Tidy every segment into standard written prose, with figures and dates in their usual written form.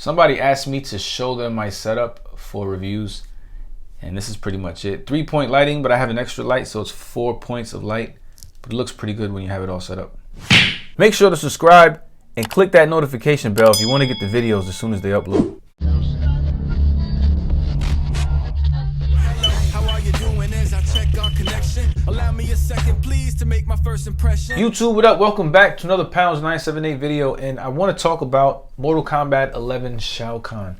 Somebody asked me to show them my setup for reviews, and this is pretty much it. 3-point lighting, but I have an extra light, so it's 4 points of light, but it looks pretty good when you have it all set up. Make sure to subscribe and click that notification bell if you want to get the videos as soon as they upload. Allow me a second, please, to make my first impression. YouTube, what up? Welcome back to another Pounds 978 video, and I want to talk about Mortal Kombat 11 Shao Kahn.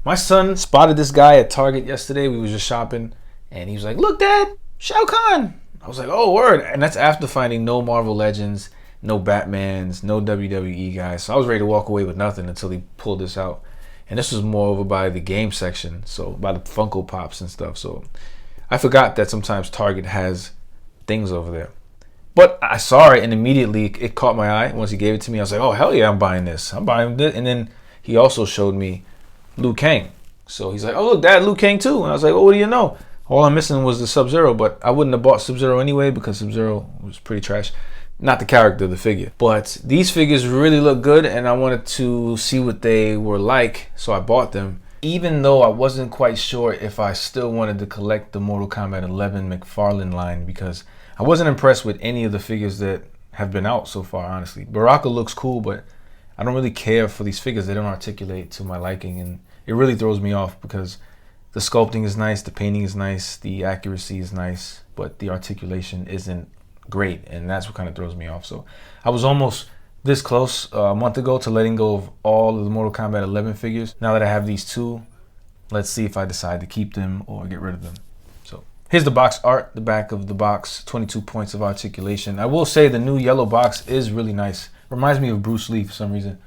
My son spotted this guy at Target yesterday. We was just shopping, and he was like, "Look, Dad, Shao Kahn." I was like, "Oh, word!" And that's after finding no Marvel Legends, no Batmans, no WWE guys. So I was ready to walk away with nothing until he pulled this out. And this was more over by the game section, so by the Funko Pops and stuff. So I forgot that sometimes Target has things over there. But I saw it and immediately it caught my eye. Once he gave it to me, I was like, oh, hell yeah, I'm buying this. I'm buying this. And then he also showed me Kang. So he's like, oh, look, Dad, Kang too. And I was like, oh, what do you know? All I'm missing was the Sub-Zero, but I wouldn't have bought Sub-Zero anyway because Sub-Zero was pretty trash. Not the character, the figure. But these figures really look good, and I wanted to see what they were like, so I bought them. Even though I wasn't quite sure if I still wanted to collect the Mortal Kombat 11 McFarlane line, because I wasn't impressed with any of the figures that have been out so far, honestly. Baraka looks cool, but I don't really care for these figures. They don't articulate to my liking, and it really throws me off because the sculpting is nice, the painting is nice, the accuracy is nice, but the articulation isn't great, and that's what kind of throws me off. So I was almost this close a month ago to letting go of all of the Mortal Kombat 11 figures. Now that I have these two, let's see if I decide to keep them or get rid of them. So here's the box art, the back of the box, 22 points of articulation. I will say the new yellow box is really nice. Reminds me of Bruce Lee for some reason.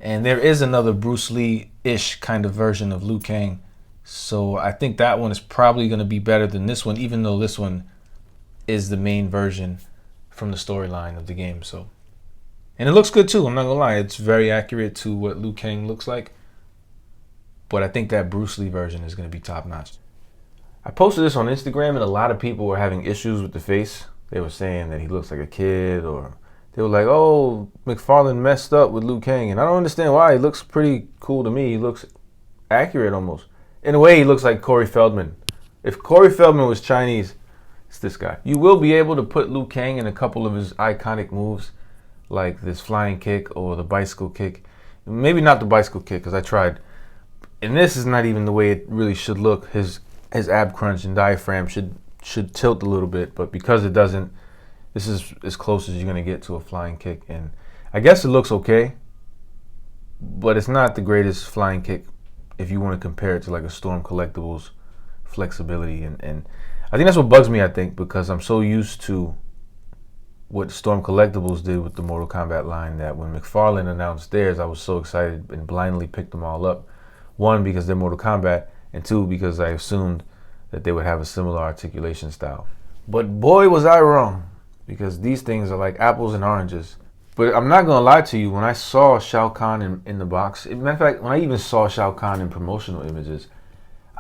And there is another Bruce Lee-ish kind of version of Liu Kang. So I think that one is probably going to be better than this one, even though this one is the main version from the storyline of the game. So, and it looks good too, I'm not gonna lie. It's very accurate to what Liu Kang looks like. But I think that Bruce Lee version is gonna be top notch. I posted this on Instagram and a lot of people were having issues with the face. They were saying that he looks like a kid, or they were like, oh, McFarlane messed up with Liu Kang. And I don't understand why. He looks pretty cool to me. He looks accurate almost. In a way, he looks like Corey Feldman. If Corey Feldman was Chinese, it's this guy. You will be able to put Liu Kang in a couple of his iconic moves, like this flying kick or the bicycle kick. Maybe not the bicycle kick, because I tried. And this is not even the way it really should look. His ab crunch and diaphragm should tilt a little bit, but because it doesn't, this is as close as you're going to get to a flying kick. And I guess it looks okay, but it's not the greatest flying kick if you want to compare it to like a Storm Collectibles flexibility. And I think that's what bugs me, I think, because I'm so used to what Storm Collectibles did with the Mortal Kombat line that when McFarlane announced theirs, I was so excited and blindly picked them all up. One, because they're Mortal Kombat, and two, because I assumed that they would have a similar articulation style. But boy, was I wrong, because these things are like apples and oranges. But I'm not going to lie to you, when I saw Shao Kahn in the box, matter of fact, when I even saw Shao Kahn in promotional images,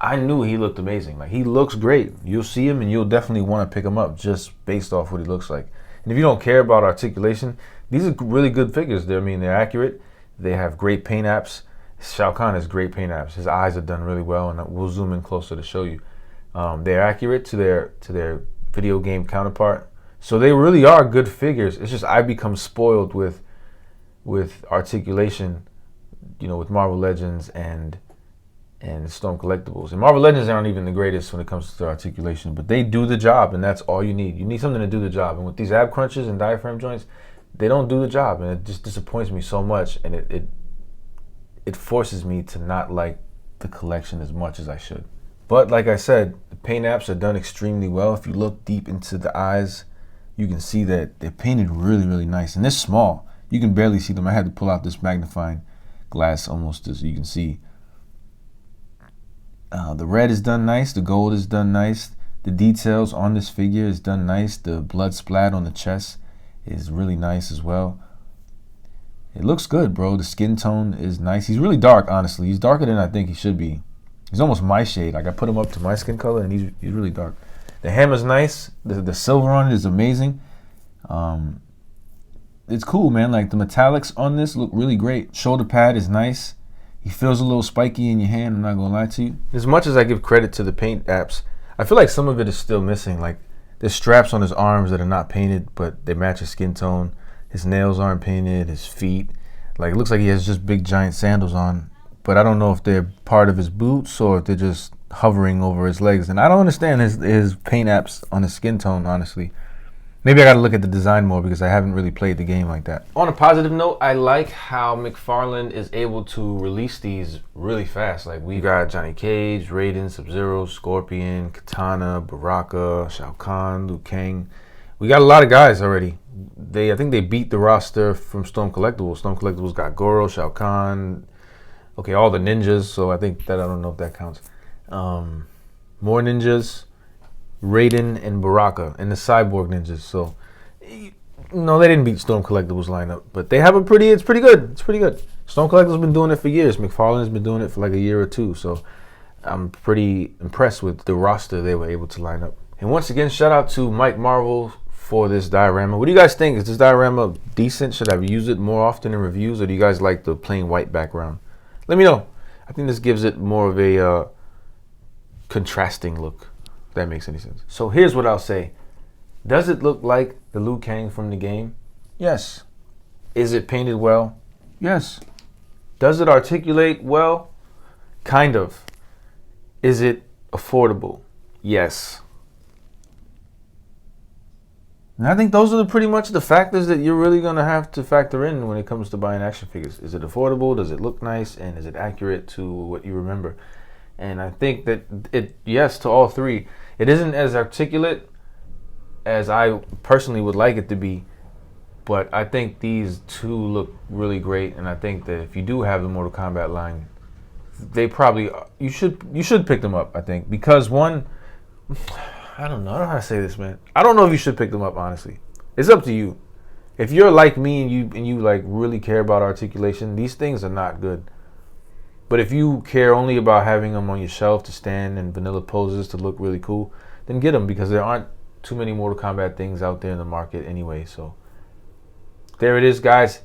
I knew he looked amazing. Like, he looks great. You'll see him and you'll definitely want to pick him up just based off what he looks like. And if you don't care about articulation, these are really good figures. They're accurate. They have great paint apps. Shao Kahn has great paint apps. His eyes are done really well, and we'll zoom in closer to show you. They're accurate to their video game counterpart. So they really are good figures. It's just I become spoiled with articulation, you know, with Marvel Legends and Storm Collectibles. And Marvel Legends aren't even the greatest when it comes to articulation, but they do the job, and that's all you need. You need something to do the job. And with these ab crunches and diaphragm joints, they don't do the job, and it just disappoints me so much, and it forces me to not like the collection as much as I should. But like I said, the paint apps are done extremely well. If you look deep into the eyes, you can see that they're painted really, really nice. And they're small. You can barely see them. I had to pull out this magnifying glass almost so you can see. The red is done nice. The gold is done nice. The details on this figure is done nice. The blood splat on the chest is really nice as well. It looks good, bro. The skin tone is nice. He's really dark, honestly. He's darker than I think he should be. He's almost my shade. Like, I put him up to my skin color, and he's really dark. The hammer's nice. The silver on it is amazing. It's cool, man. Like, the metallics on this look really great. Shoulder pad is nice. He feels a little spiky in your hand, I'm not gonna lie to you. As much as I give credit to the paint apps, I feel like some of it is still missing. Like there's straps on his arms that are not painted, but they match his skin tone. His nails aren't painted, his feet. Like it looks like he has just big giant sandals on, but I don't know if they're part of his boots or if they're just hovering over his legs. And I don't understand his paint apps on his skin tone, honestly. Maybe I gotta look at the design more because I haven't really played the game like that. On a positive note, I like how McFarlane is able to release these really fast. Like we got Johnny Cage, Raiden, Sub-Zero, Scorpion, Katana, Baraka, Shao Kahn, Liu Kang. We got a lot of guys already. I think they beat the roster from Storm Collectibles. Storm Collectibles got Goro, Shao Kahn, okay, all the ninjas. So I think that, I don't know if that counts. More ninjas. Raiden and Baraka and the Cyborg Ninjas. So, no, they didn't beat Storm Collectibles lineup, but they have it's pretty good. It's pretty good. Storm Collectibles been doing it for years. McFarlane has been doing it for like a year or two. So, I'm pretty impressed with the roster they were able to line up. And once again, shout out to Mike Marvel for this diorama. What do you guys think? Is this diorama decent? Should I use it more often in reviews, or do you guys like the plain white background? Let me know. I think this gives it more of a contrasting look. If that makes any sense. So here's what I'll say. Does it look like the Liu Kang from the game? Yes. Is it painted well? Yes. Does it articulate well? Kind of. Is it affordable? Yes. And I think those are pretty much the factors that you're really going to have to factor in when it comes to buying action figures. Is it affordable? Does it look nice? And is it accurate to what you remember? And I think that yes to all three. It isn't as articulate as I personally would like it to be, but I think these two look really great. And I think that if you do have the Mortal Kombat line, you should pick them up. I think because one, I don't know how to say this, man. I don't know if you should pick them up. Honestly, it's up to you. If you're like me and you like really care about articulation, these things are not good. But if you care only about having them on your shelf to stand in vanilla poses to look really cool, then get them, because there aren't too many Mortal Kombat things out there in the market anyway. So there it is, guys.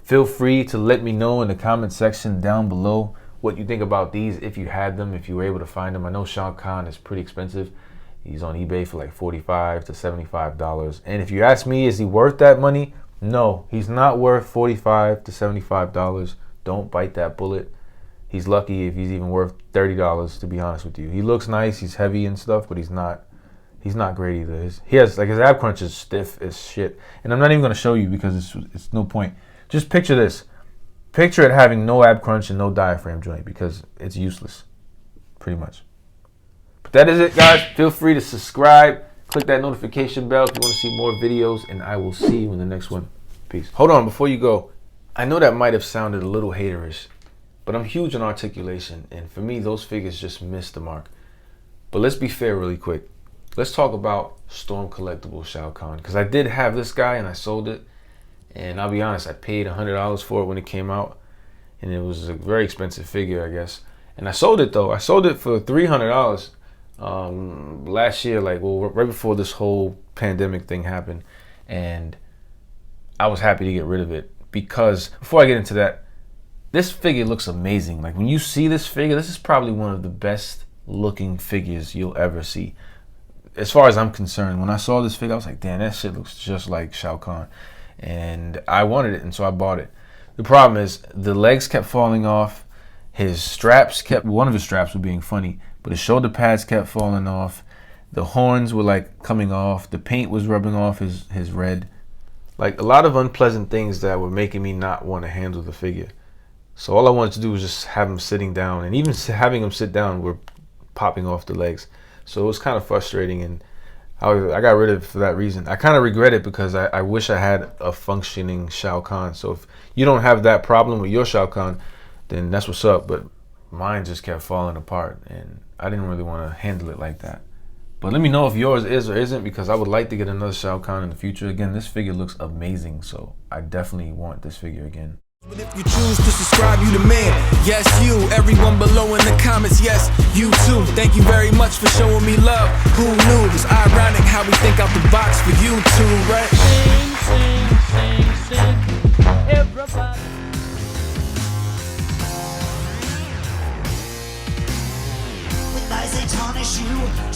Feel free to let me know in the comment section down below what you think about these, if you had them, if you were able to find them. I know Shao Kahn is pretty expensive. He's on eBay for like $45 to $75. And if you ask me, is he worth that money? No, he's not worth $45 to $75. Don't bite that bullet. He's lucky if he's even worth $30, to be honest with you. He looks nice, he's heavy and stuff, but he's not great either. His ab crunch is stiff as shit. And I'm not even going to show you because it's no point. Just picture this. Picture it having no ab crunch and no diaphragm joint, because it's useless, pretty much. But that is it, guys. Feel free to subscribe. Click that notification bell if you want to see more videos, and I will see you in the next one. Peace. Hold on, before you go. I know that might have sounded a little haterish, but I'm huge on articulation, and for me, those figures just missed the mark. But let's be fair really quick. Let's talk about Storm Collectibles Shao Kahn, because I did have this guy and I sold it. And I'll be honest, I paid $100 for it when it came out, and it was a very expensive figure, I guess. And I sold it though. I sold it for $300 last year, right before this whole pandemic thing happened, and I was happy to get rid of it because, before I get into that, this figure looks amazing. Like when you see this figure, this is probably one of the best looking figures you'll ever see. As far as I'm concerned, when I saw this figure, I was like, damn, that shit looks just like Shao Kahn. And I wanted it, and so I bought it. The problem is the legs kept falling off. One of his straps were being funny, but his shoulder pads kept falling off. The horns were like coming off. The paint was rubbing off his red. Like a lot of unpleasant things that were making me not want to handle the figure. So all I wanted to do was just have him sitting down, and even having him sit down were popping off the legs. So it was kind of frustrating, and I got rid of it for that reason. I kind of regret it because I wish I had a functioning Shao Kahn. So if you don't have that problem with your Shao Kahn, then that's what's up. But mine just kept falling apart, and I didn't really want to handle it like that. But let me know if yours is or isn't, because I would like to get another Shao Kahn in the future. Again, this figure looks amazing, so I definitely want this figure again. But if you choose to subscribe, you the man. Yes, you. Everyone below in the comments, yes, you too. Thank you very much for showing me love. Who knew? It's ironic how we think out the box for you too, right? Sing, sing, sing, sing. Everybody. you.